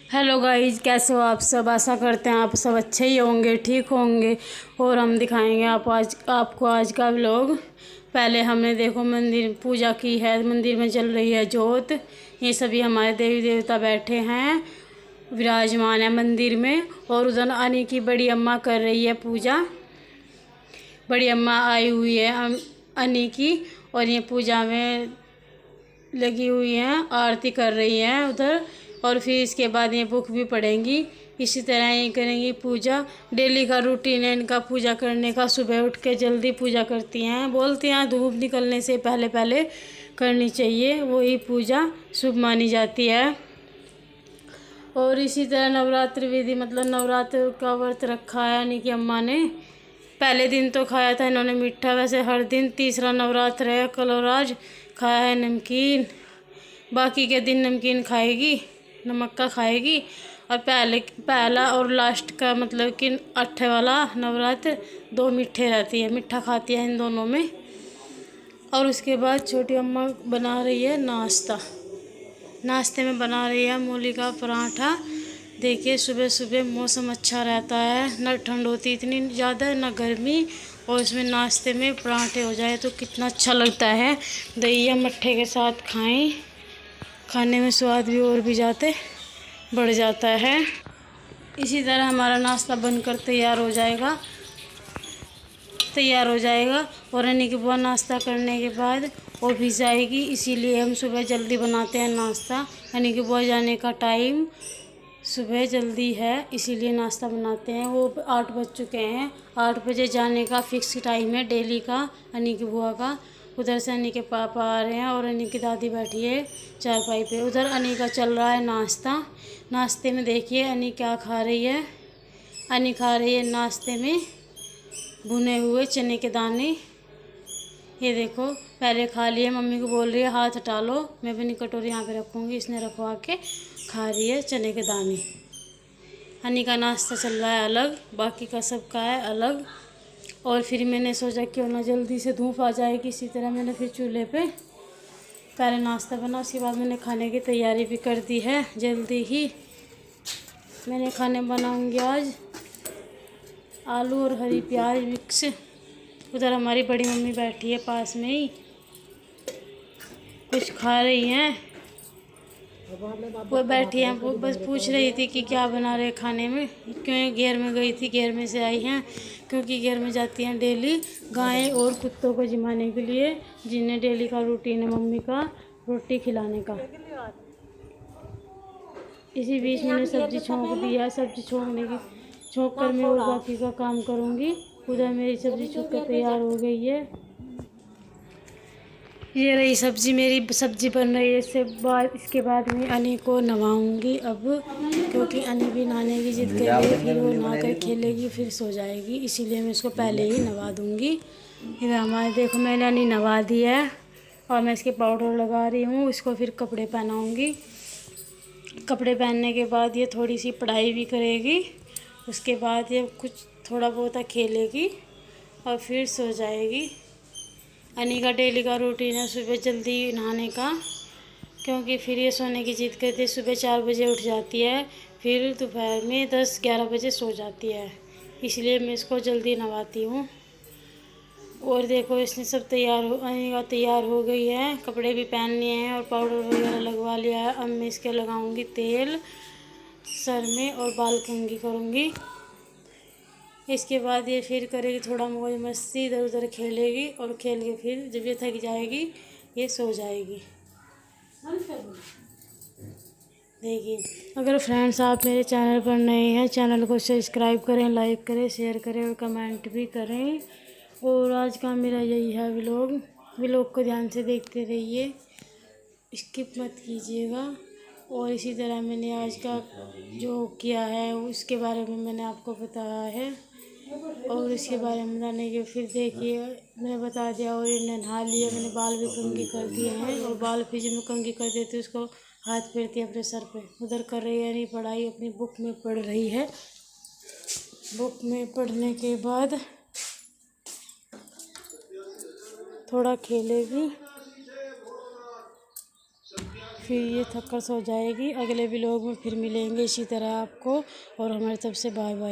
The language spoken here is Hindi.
हेलो गाइज, कैसे हो आप सब। आशा करते हैं आप सब अच्छे ही होंगे, ठीक होंगे। और हम दिखाएंगे आपको आज का व्लॉग। पहले हमने देखो मंदिर पूजा की है, मंदिर में जल रही है जोत। ये सभी हमारे देवी देवता बैठे हैं, विराजमान है मंदिर में। और उधर अनी की बड़ी अम्मा कर रही है पूजा। बड़ी अम्मा आई हुई है अनी की, और ये पूजा में लगी हुई हैं, आरती कर रही हैं उधर। और फिर इसके बाद ये बुक भी पढ़ेंगी। इसी तरह ये करेंगी पूजा। डेली का रूटीन है इनका पूजा करने का। सुबह उठ के जल्दी पूजा करती हैं, बोलती हैं धूप निकलने से पहले पहले करनी चाहिए, वही पूजा शुभ मानी जाती है। और इसी तरह नवरात्रि विधि, मतलब नवरात्र का व्रत रखा है यानी कि अम्मा ने। पहले दिन तो खाया था इन्होंने मीठा, वैसे हर दिन तीसरा नवरात्र है कल और आज खाया है नमकीन। बाकी के दिन नमकीन खाएगी, नमक का खाएगी। और पहला और लास्ट का मतलब कि 8 वाला नवरात्र 2 मीठे रहती है, मीठा खाती है इन दोनों में। और उसके बाद छोटी अम्मा बना रही है नाश्ता। नाश्ते में बना रही है मूली का पराठा। देखिए सुबह सुबह मौसम अच्छा रहता है, ना ठंड होती इतनी ज़्यादा ना गर्मी। और इसमें नाश्ते में पराठे हो जाए तो कितना अच्छा लगता है। दही या मट्ठे के साथ खाएं, खाने में स्वाद भी और भी बढ़ जाता है। इसी तरह हमारा नाश्ता बनकर तैयार हो जाएगा। और अनी की बुआ नाश्ता करने के बाद ऑफिस जाएगी, इसीलिए हम सुबह जल्दी बनाते हैं नाश्ता। अनी की बुआ जाने का टाइम सुबह जल्दी है, इसीलिए नाश्ता बनाते हैं। वो 8 बज चुके हैं, 8 बजे जाने का फिक्स टाइम है डेली का अनी की बुआ का। उधर से अनी के पापा आ रहे हैं और अनी की दादी बैठी है चारपाई पे। उधर अनी का चल रहा है नाश्ता। नाश्ते में देखिए अनी क्या खा रही है। अनी खा रही है नाश्ते में भुने हुए चने के दाने। ये देखो पहले खा लिए, मम्मी को बोल रही है हाथ हटा लो, मैं अपनी कटोरी यहाँ पे रखूँगी। इसने रखवा के खा रही है चने के दाने। अनी का नाश्ता चल रहा है अलग, बाकी का सबका है अलग। और फिर मैंने सोचा क्यों ना जल्दी से धूप आ जाएगी, इसी तरह मैंने फिर चूल्हे पे पहले नाश्ता बना, उसके बाद मैंने खाने की तैयारी भी कर दी है। जल्दी ही मैंने खाने बनाऊँगी आज आलू और हरी प्याज मिक्स। उधर हमारी बड़ी मम्मी बैठी है पास में ही, कुछ खा रही हैं। वो बैठी हैं, वो बस पूछ रही थी कि क्या बना रहे खाने में, क्यों घेर में गई थी, घेर में से आई हैं। क्योंकि घेर में जाती हैं डेली गाय और कुत्तों को जिमाने के लिए, जिन्हें डेली का रूटीन है मम्मी का रोटी खिलाने का। इसी बीच मैंने सब्जी छोंक दिया, सब्जी छोंक कर मैं और बाकी का काम करूँगी। उधर मेरी सब्जी छोंक कर तैयार हो गई है। ये रही सब्जी, मेरी सब्जी बन रही है। इसके बाद मैं अनी को नहवाऊँगी अब, क्योंकि अनी भी नहाने की जिद कर रही है। फिर वो नहा कर खेलेगी फिर सो जाएगी, इसीलिए मैं उसको पहले ही नहवा दूँगी। इधर हमारे देखो मैंने अनी नहवा दी है और मैं इसके पाउडर लगा रही हूँ। इसको फिर कपड़े पहनाऊँगी। कपड़े पहनने के बाद ये थोड़ी सी पढ़ाई भी करेगी। उसके बाद ये कुछ थोड़ा बहुत खेलेगी और फिर सो जाएगी। अनी का डेली का रूटीन है सुबह जल्दी नहाने का, क्योंकि फिर ये सोने की जिद करती है। सुबह 4 बजे उठ जाती है, फिर दोपहर में 10-11 बजे सो जाती है, इसलिए मैं इसको जल्दी नहवाती हूँ। और देखो इसने सब अनी का तैयार हो गई है, कपड़े भी पहन लिए हैं और पाउडर वगैरह लगवा लिया है। अब मैं इसके लगाऊंगी तेल सर में और बाल कंघी करूँगी। इसके बाद ये फिर करेगी थोड़ा मौज मस्ती, इधर उधर खेलेगी और खेल के फिर जब ये थक जाएगी ये सो जाएगी। देखिए अगर फ्रेंड्स आप मेरे चैनल पर नए हैं, चैनल को सब्सक्राइब करें, लाइक करें, शेयर करें और कमेंट भी करें। और आज का मेरा यही है व्लॉग को ध्यान से देखते रहिए, स्किप मत कीजिएगा। और इसी तरह मैंने आज का जो किया है उसके बारे में मैंने आपको बताया है। और इसके बारे में बताने के फिर देखिए मैंने बता दिया। और ये नहा लिया, मैंने बाल भी कंघी कर दिए हैं। और बाल फिर जब मैं कंघी कर देती हूँ उसको हाथ फेरती है अपने सर पे। उधर कर रही है नहीं पढ़ाई, अपनी बुक में पढ़ रही है। बुक में पढ़ने के बाद थोड़ा खेलेगी फिर ये थक कर सो जाएगी। अगले व्लॉग में फिर मिलेंगे इसी तरह आपको, और हमारी तरफ से बाय बाय।